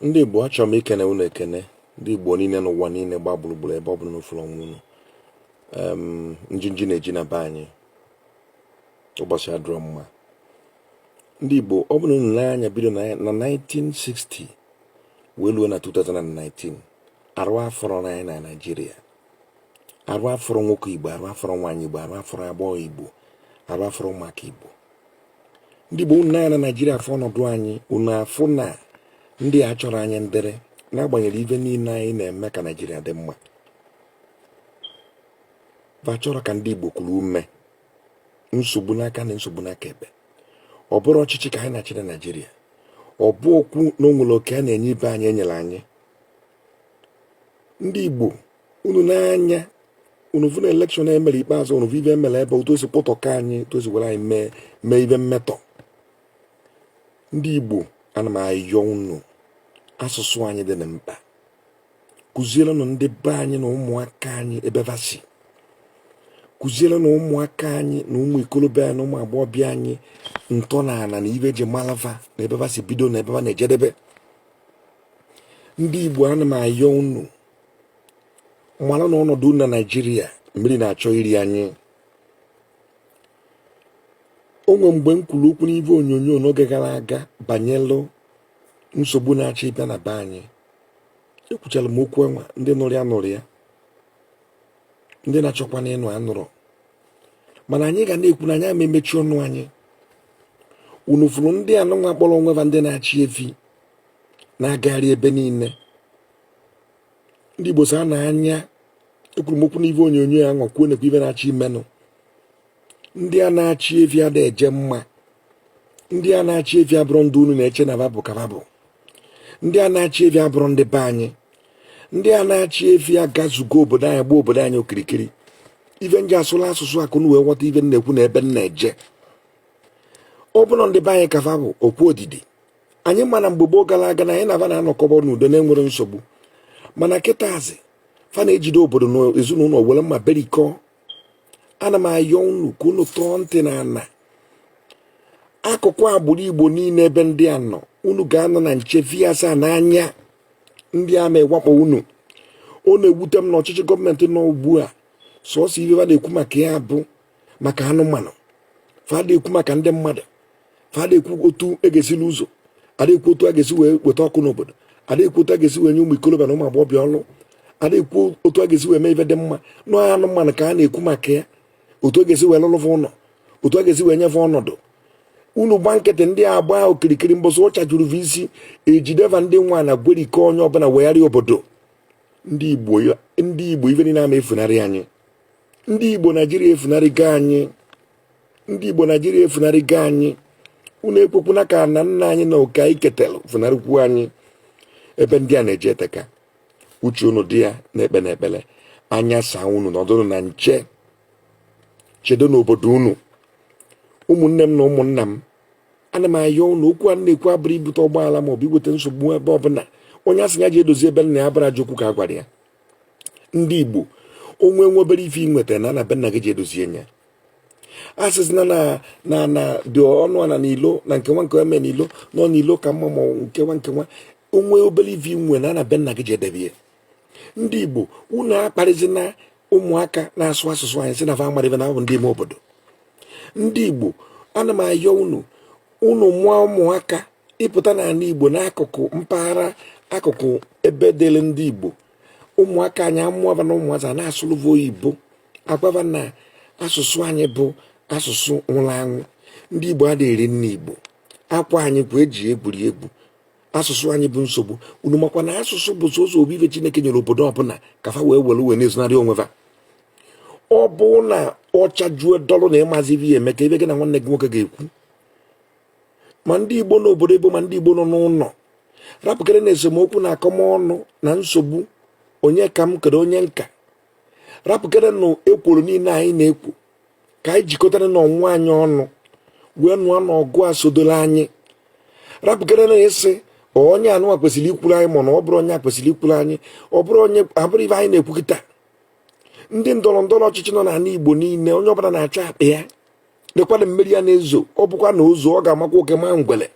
Ndị Igbo achọrọ m ikene unu ekene ndị Igbo niile n'ụwa niile gba gburugburu ebe ọ bụla n'ofuru ọnwụ unu. Njinji na-eji na be anyị ụbọchị adịrọ mma. Ndị Igbo ọ bụla unu n'anya bido na 1960 wee luo na 2019 arụ afọrọ anyị na Naịjirịa, arụ afọrọ nwoke Igbo, arụ afọrọ nwaanyị Igbo, arụ afọrọ agbọghọ Igbo, arụ afọrọ ụmụaka Igbo. Ndị Igbo unu n'anya na Naịjirịa afọ ọnọdụ anyị, unu afụ na ndị a chọrọ anyị ndere n'agbanyeghị ibe niile anyị na-eme ka Naịjirịa dị mma. Va chọrọ ka ndị Igbo kwuru ume nsogbu n'aka na nsogbu n'aka ebe. Ọ bụrụ ọchịchị ka anyị na-achị na Naịjirịa, ọ bụ okwu na onwere oke a na-enye ibe anyị enyere anyị. Ndị Igbo unu n'anya, unu vu na elekshọn emere ikpeazụ, unu vu ibe emere ebe otu osi kpọtọka anyị, otu osi were anyị mee ibe mmetọ. Ndị Igbo ana m ayọ unu, asụsụ anyị dị na mkpa. Kụzierenụ ndị be anyị na ụmụaka anyị ebe vasi. Kụzierenụ ụmụaka anyị na ụmụ ikolobịa anyị na ụmụ agbọghọbịa anyị ntọala na ibe eji malava na ebe vasi bido na ebe va na-ejedebe. Ndị Igbo ana m ayọ unu, mara na ọnọdụ na Naịjirịa mmiri na-achọ iri anyị. Onwe mgbe m kwuru okwu n'ibe onyonyo n'oge gara aga banyelụ nsogbu na-achọ ịbịa na be anyị. Ekwuchara m okwu enwa, ndị nụrụ ya nụrụ ya, ndị na-achọkwana ịnụ anụrụ. Mana anyị ga na-ekwu na anyị ama emechi ọnụ anyị. Unu fụrụ ndị anụnwa kpọrọ onweva ndị na-achị efi na-agagharị ebe niile. Ndị Igbo sa na anya, ekwuru m okwu n'ibe onyonyo ya nwa kwuo nekwa ibe na-achị imenụ. Ndị a na-achị efi ada eje mma. Ndị a na-achị efi abụrụ ndị unu na-eche na babụ ka babụ. Ndị a na-achị efi abụrụ ndị be anyị. Ndị a na-achị efi agazugo obodo anyị, gba obodo anyị okirikiri. Ife nji asụla asụsụ akụ nu wee ghọta ibe na-ekwu na ebe m na-eje. Ọ bụrụ ndị be anyị ka fa bụ okwu odidi. Anyị mana mgbe gboo gara aga na anyị na-aba na-anọkọba n'udo na-enwere nsogbu. Mana kịtazi fa na-ejide obodo na ezinụlọ were mma berikọọ. Ana m ayọ unu ka unu tọọ ntị na ana. Akụkụ agbụrụ Igbo niile ebe ndị a nọ, unu ga-anọ na nche via asaa n'anya ndị a na-ewakpo unu. Ọ na-ewute m na ọchịchị gọọmenti nọ ugbu a sọsọ ibe fa na-ekwu maka ya bụ maka anụmanụ, fa na-ekwu maka ndị mmadụ, fa na-ekwu otu egesila ụzọ, adekwu otu a ga-esi wee weta ọkụ n'obodo, adekwu otu a ga-esi wee nye ụmụ ikolobịa na ụmụ agbọghọbịa ọlụ, adekwu otu a ga-esi wee mee ife dị mma. Nọọ anụmanụ ka a na-ekwu maka ya, otu a ga-esi wee lụlụfa ụlọ, otu a ga-esi wee nyefe ọnọdụ. Unu gba nkịtị ndị agba okirikiri mbọsị ụcha juru v isi ejideva ndị nwa na gwerike onye ọbụla wegharịa obodo. Ndị Igbo ife niile ama efunarị anyị. Ndị Igbo Naịjirịa efunarịgo anyị. Ndị Igbo Naịjirịa efunarịgo anyị. Unu ekwekwuna ka na nna anyị na oke anyị ketelu funarịkwu anyị. Ebe ndị a na-eje eteka, uche unu dị ya na-ekpe n'ekpere. Anya saa unu nọdụrụ na nche, chedo n'obodo unu. Ụmụnne m na ụmụnna m, ana m ayọ unu, okwu a na-ekwu abụrụ ibute ụgbọala maọbụ iweta nsogbu ebe ọbụla. Onye asị ya ji edozi ebe nna ya abara ji okwu ka a gwara ya. Ndị Igbo onwe obere ife inweta na ana be nna gị ji edozie ya. Asịsịna na dị ọnụ ana n'ilo na nke nwa nke eme n'ilo nọ n'ilo ka mma ma nkewa nkewa. Onwe obere ife inwe na ana be nna gị ji edebe. Ndị Igbo unu akparịzina ụmụaka na-asụ asụsụ anyị si na fa amarịbe na abụ ndị ime obodo. Ndị Igbo ana m ayọ unu mụọ ụmụaka ịpụta n'ala Igbo n'akụkụ mpaghara akụkụ ebe dịrị ndị Igbo. Ụmụaka anyị amụọba na ụmụaza na-asụlụva oyibo, agwava na asụsụ anyị bụ asụsụ nwụrụ anwụ. Ndị Igbo adịghị eri nne Igbo, akwa anyị kwa eji egwuri egwu. Asụsụ anyị bụ nsogbu. Unu makwa na asụsụ bụ sọsọ obi ife Chineke nyere obodo ọbụla ka fa wee were na-ezonarị onweva. Ọ bụ na ọcha juo dọlụ na ịmazi ibe ya eme ka ibe gị na nwanne gị nwoke ga-ekwu. Ma ndị Igbo n'obodo Igbo ma ndị Igbo nọ n'ụlọ rapụkere na esemokwu na akọmọnụ na nsogbu onye ka m kere onye nka. Rapụkere na ekworo niile anyị na-ekwu ka anyị jikọtara n'ọnwụnwa anyị ọnụ wee nụọ n'ọgụ a sodoro anyị. Rapụkere na ịsị onye anụnwa kwesịrị ikwuru anyị, mana ọ bụrụ onye a kwesịrị ikwuru anyị, ọ bụrụ onye abụrụ ibe anyị na-ekwu kịta. Ndị ndọrọ ndọrọ ọchịchị nọ n'ala Igbo niile onye ọbụla na-achọ akpa ya. Lekwana mmeri ya na-ezo, ọ bụkwa na ụzọ ọ ga-amakwa oke ma ngwele.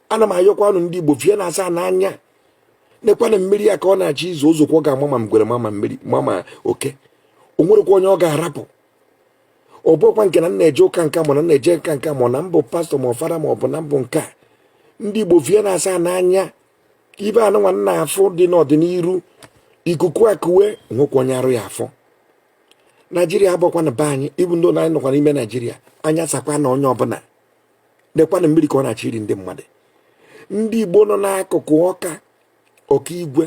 Ana m ayọkwanụ ndị Igbo fie na asaa n'anya nekwana mmiri ya ka ọ na-achị izu ụzọkwa ọ ga-ama ma mgwere ma mmiri ma oke. O nwerekwa onye ọ ga-arapụ. Ọ bụkwa nke na na-eje ụka nka ma na na-eje nka nka ma na mbụ pastọ ma fada ma ọ bụ na mbụ nke a. Ndị Igbo vie na-asa n'anya ibe anụnwa nna afọ dị n'ọdịnihu ikuku akuwe nwekwa onye arụ ya afọ. Naijiria abụkwa na be anyị ibu ndị anyị nọkwa n'ime Naijiria anya sakwa na onye ọbụla nekwa na mmiri ka ọ na-achị iri ndị mmadụ. Ndị Igbo nọ n'akụkụ Ọka, Ọkaigwe,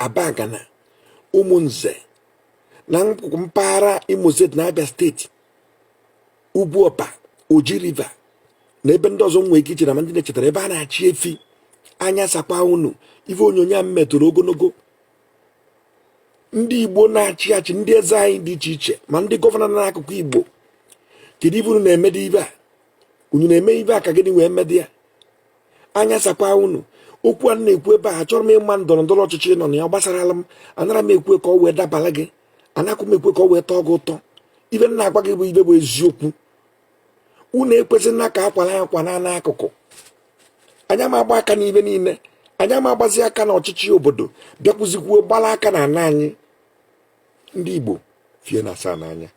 Abagana, Ụmụnze na mpaghara Imo steeti na Abia steeti, Ugwu Ọpa, Oji River na ebe ndị ọzọ nwee ike iche na ndị na-echetara ebe a na-achị efi anya sakwa unu ife onyonyo a metụrụ ogologo. Ndị Igbo na-achị achị ndị eze anyị dị iche iche ma ndị gọvanọ n'akụkụ Igbo, kedu ibe unu na-emede ibe a? Unu na-eme ibe a ka gịnị wee mede ya? Anya sakwa unu. Okwu a na-ekwu ebe a achọrọ m ịma ndọrọ ndọrọ ọchịchị nọ na ya gbasarala m, anara m ekwe ka ọ wee dabara gị, anakụ m ekwe ka ọ wee tọọ gị ụtọ. Ibe m na-agwa gị bụ ibe bụ eziokwu. Unu ekwesịna ka akwala ya kwa n'akụkụ. Anya ma agba aka n'ibe niile, anya ma agbazi aka na ọchịchị obodo bịakwuzikwuo gbala aka na ana anyị. Ndị Igbo fie na asa n'anya,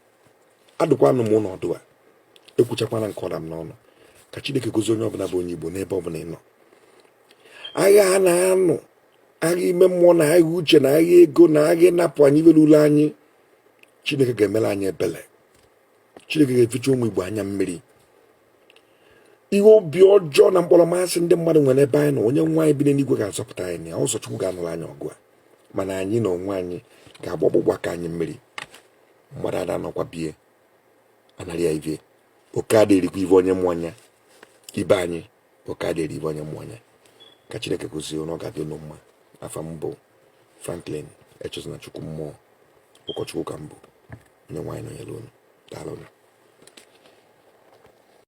adụkwanụ m ụnọdụ a, ekwuchakwana nke ọra m n'ọnụ. Ka Chineke gozie onye ọbụla bụ onye Igbo n'ebe ọbụla ị nọ. Agha a na-anụ, agha ime mmụọ na agha uche na agha ego na agha ịnapụ anyị ibe n'ụlọ anyị, Chineke ga-emere anyị ebele. Chineke ga-eficha ụmụ Igbo anya mmiri. Ihe obi ọjọọ na mkpọrọmasị ndị mmadụ nwere ebe anyị nọ, onye nwa anyị bi n'eluigwe ga-azọpụta anyị na ọsọ Chukwu ga-anụrụ anyị ọgụ a, mana anyị na onwe anyị ga-agba ọgbụgba ka anyị mmiri. Mmadụ ada nọkwa bie anarị ya ivie. Oke ada erikwa ive onye mmụọ anya. Ibe anyị oke ada eri ive onye mmụọ anya. Ka Chineke gozie unu, ọ ga-adị unu mma. Afa m bụ Franklin Echezona Chukwu mmụọ, ụkọchukwu ka m bụ. Onye nwaanyị nọnyere unu. Daalụ unu.